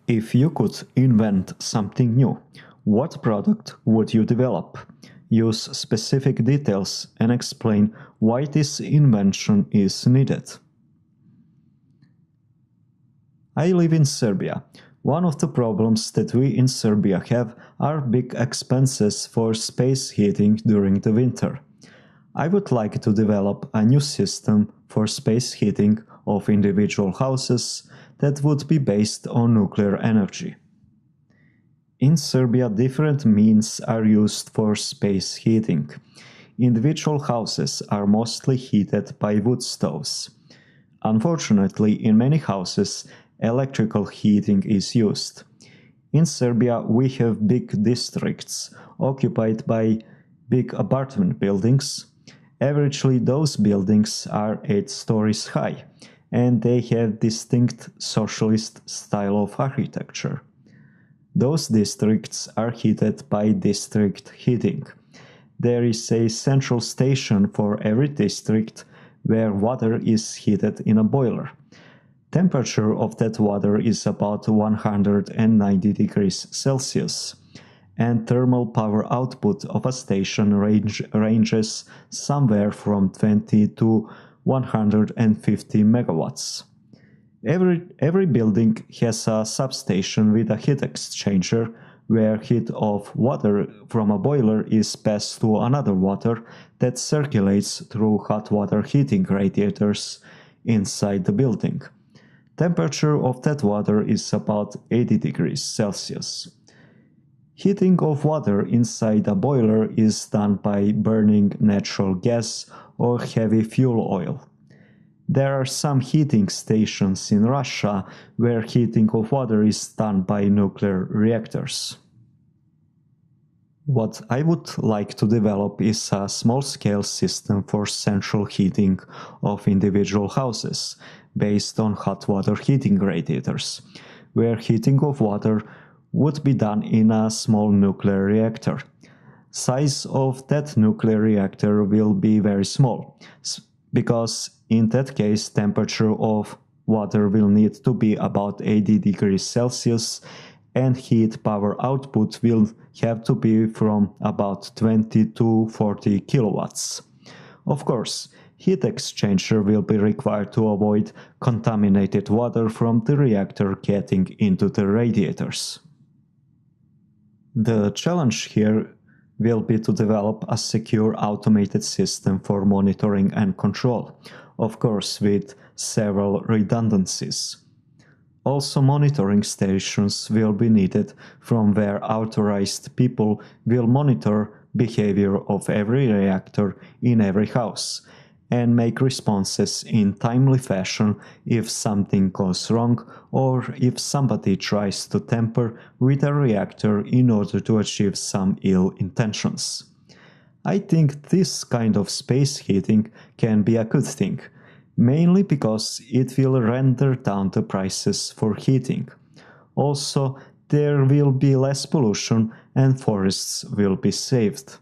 If you could invent something new, what product would you develop? Use specific details and explain why this invention is needed. I live in Serbia. One of the problems that we in Serbia have are big expenses for space heating during the winter. I would like to develop a new system for space heating of individual houses that would be based on nuclear energy. In Serbia, different means are used for space heating. Individual houses are mostly heated by wood stoves. Unfortunately, in many houses, electrical heating is used. In Serbia, we have big districts occupied by big apartment buildings. Averagely, those buildings are 8 stories high, and they have distinct socialist style of architecture. Those districts are heated by district heating. There is a central station for every district where water is heated in a boiler. Temperature of that water is about 190 degrees Celsius, and thermal power output of a station ranges somewhere from 20 to 150 megawatts. Every building has a substation with a heat exchanger where heat of water from a boiler is passed to another water that circulates through hot water heating radiators inside the building. Temperature of that water is about 80 degrees Celsius. Heating of water inside a boiler is done by burning natural gas or heavy fuel oil. There are some heating stations in Russia where heating of water is done by nuclear reactors. What I would like to develop is a small-scale system for central heating of individual houses based on hot water heating radiators, where heating of water would be done in a small nuclear reactor. Size of that nuclear reactor will be very small, because in that case temperature of water will need to be about 80 degrees Celsius and heat power output will have to be from about 20 to 40 kilowatts. Of course, heat exchanger will be required to avoid contaminated water from the reactor getting into the radiators. The challenge here will be to develop a secure automated system for monitoring and control, of course with several redundancies. Also, monitoring stations will be needed from where authorized people will monitor behavior of every reactor in every house and make responses in timely fashion if something goes wrong or if somebody tries to tamper with a reactor in order to achieve some ill intentions. I think this kind of space heating can be a good thing, mainly because it will render down the prices for heating. Also, there will be less pollution and forests will be saved.